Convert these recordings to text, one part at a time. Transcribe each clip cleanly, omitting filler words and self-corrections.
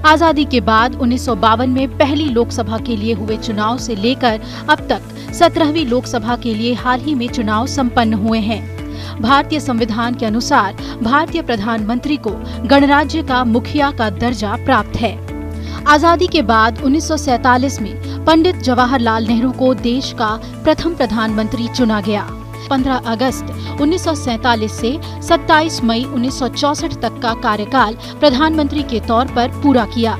आजादी के बाद 1952 में पहली लोकसभा के लिए हुए चुनाव से लेकर अब तक 17वीं लोकसभा के लिए हाल ही में चुनाव संपन्न हुए हैं। भारतीय संविधान के अनुसार भारतीय प्रधानमंत्री को गणराज्य का मुखिया का दर्जा प्राप्त है। आजादी के बाद 1947 में पंडित जवाहरलाल नेहरू को देश का प्रथम प्रधानमंत्री चुना गया। 15 अगस्त 1947 से 27 मई 1964 तक का कार्यकाल प्रधानमंत्री के तौर पर पूरा किया।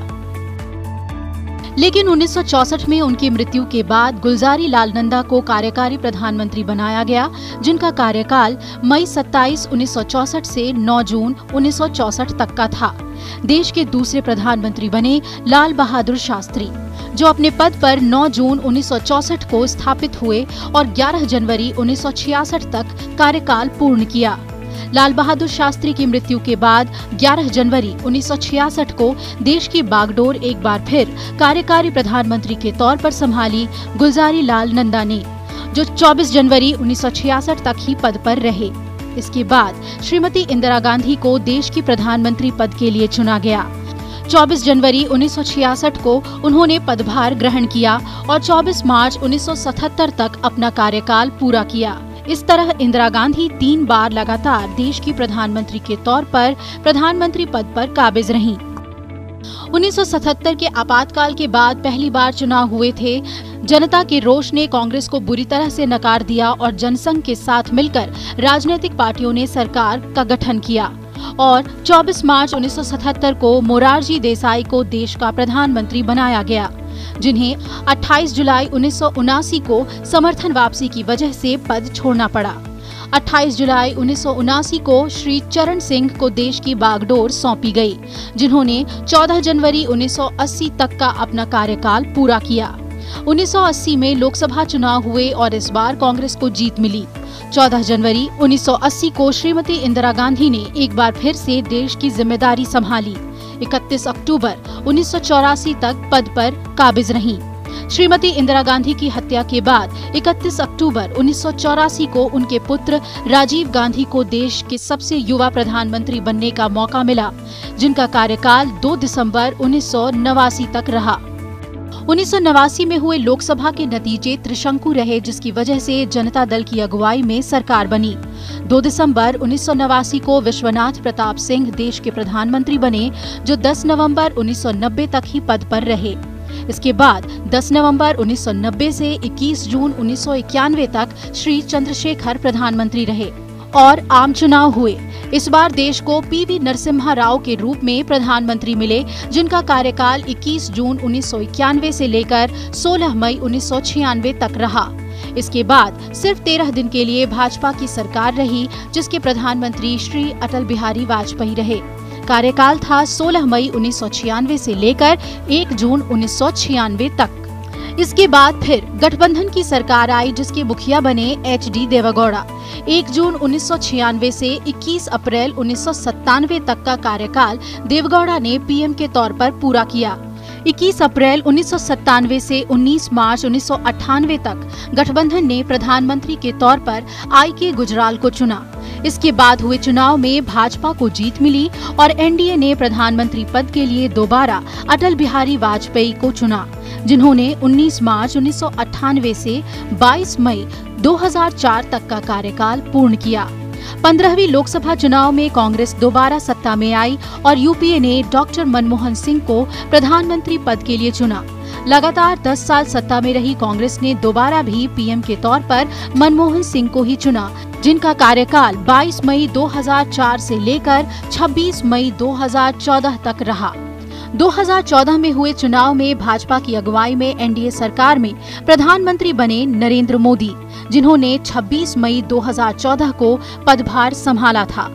लेकिन 1964 में उनकी मृत्यु के बाद गुलजारी लाल नंदा को कार्यकारी प्रधानमंत्री बनाया गया, जिनका कार्यकाल मई 27, 1964 से 9 जून 1964 तक का था। देश के दूसरे प्रधानमंत्री बने लाल बहादुर शास्त्री, जो अपने पद पर 9 जून 1964 को स्थापित हुए और 11 जनवरी 1966 तक कार्यकाल पूर्ण किया। लाल बहादुर शास्त्री की मृत्यु के बाद 11 जनवरी 1966 को देश की बागडोर एक बार फिर कार्यकारी प्रधानमंत्री के तौर पर संभाली गुलजारी लाल नंदा ने, जो 24 जनवरी 1966 तक ही पद पर रहे। इसके बाद श्रीमती इंदिरा गांधी को देश की प्रधानमंत्री पद के लिए चुना गया। 24 जनवरी 1966 को उन्होंने पदभार ग्रहण किया और 24 मार्च 1977 तक अपना कार्यकाल पूरा किया। इस तरह इंदिरा गांधी 3 बार लगातार देश की प्रधानमंत्री के तौर पर प्रधानमंत्री पद पर काबिज रहीं। 1977 के आपातकाल के बाद पहली बार चुनाव हुए थे। जनता के रोष ने कांग्रेस को बुरी तरह से नकार दिया और जनसंघ के साथ मिलकर राजनीतिक पार्टियों ने सरकार का गठन किया और 24 मार्च 1977 को मोरारजी देसाई को देश का प्रधानमंत्री बनाया गया, जिन्हें 28 जुलाई 1979 को समर्थन वापसी की वजह से पद छोड़ना पड़ा। 28 जुलाई 1979 को श्री चरण सिंह को देश की बागडोर सौंपी गई, जिन्होंने 14 जनवरी 1980 तक का अपना कार्यकाल पूरा किया। 1980 में लोकसभा चुनाव हुए और इस बार कांग्रेस को जीत मिली। 14 जनवरी 1980 को श्रीमती इंदिरा गांधी ने एक बार फिर से देश की जिम्मेदारी संभाली। 31 अक्टूबर 1984 तक पद पर काबिज रहीं। श्रीमती इंदिरा गांधी की हत्या के बाद 31 अक्टूबर 1984 को उनके पुत्र राजीव गांधी को देश के सबसे युवा प्रधानमंत्री बनने का मौका मिला, जिनका कार्यकाल 2 दिसंबर 1989 तक रहा। 1989 में हुए लोकसभा के नतीजे त्रिशंकु रहे, जिसकी वजह से जनता दल की अगुवाई में सरकार बनी। 2 दिसंबर 1989 को विश्वनाथ प्रताप सिंह देश के प्रधानमंत्री बने, जो 10 नवंबर 1990 तक ही पद पर रहे। इसके बाद 10 नवंबर 1990 से 21 जून 1991 तक श्री चंद्रशेखर प्रधानमंत्री रहे और आम चुनाव हुए। इस बार देश को पीवी नरसिम्हा राव के रूप में प्रधानमंत्री मिले, जिनका कार्यकाल 21 जून 1991 से लेकर 16 मई 1996 तक रहा। इसके बाद सिर्फ 13 दिन के लिए भाजपा की सरकार रही, जिसके प्रधानमंत्री श्री अटल बिहारी वाजपेयी रहे। कार्यकाल था 16 मई 1996 से लेकर 1 जून 1996 तक। इसके बाद फिर गठबंधन की सरकार आई, जिसके मुखिया बने HD देवेगौड़ा। 1 जून 1996 से 21 अप्रैल 1997 तक का कार्यकाल देवेगौड़ा ने पीएम के तौर पर पूरा किया। 21 अप्रैल 1997 से 19 मार्च 1998 तक गठबंधन ने प्रधानमंत्री के तौर पर IK गुजराल को चुना। इसके बाद हुए चुनाव में भाजपा को जीत मिली और NDA ने प्रधानमंत्री पद के लिए दोबारा अटल बिहारी वाजपेयी को चुना, जिन्होंने 19 मार्च 1998 से 22 मई 2004 तक का कार्यकाल पूर्ण किया। 15वीं लोकसभा चुनाव में कांग्रेस दोबारा सत्ता में आई और UPA ने डॉक्टर मनमोहन सिंह को प्रधानमंत्री पद के लिए चुना। लगातार 10 साल सत्ता में रही कांग्रेस ने दोबारा भी PM के तौर पर मनमोहन सिंह को ही चुना, जिनका कार्यकाल 22 मई 2004 से लेकर 26 मई 2014 तक रहा। 2014 में हुए चुनाव में भाजपा की अगुवाई में NDA सरकार में प्रधानमंत्री बने नरेंद्र मोदी, जिन्होंने 26 मई 2014 को पदभार संभाला था।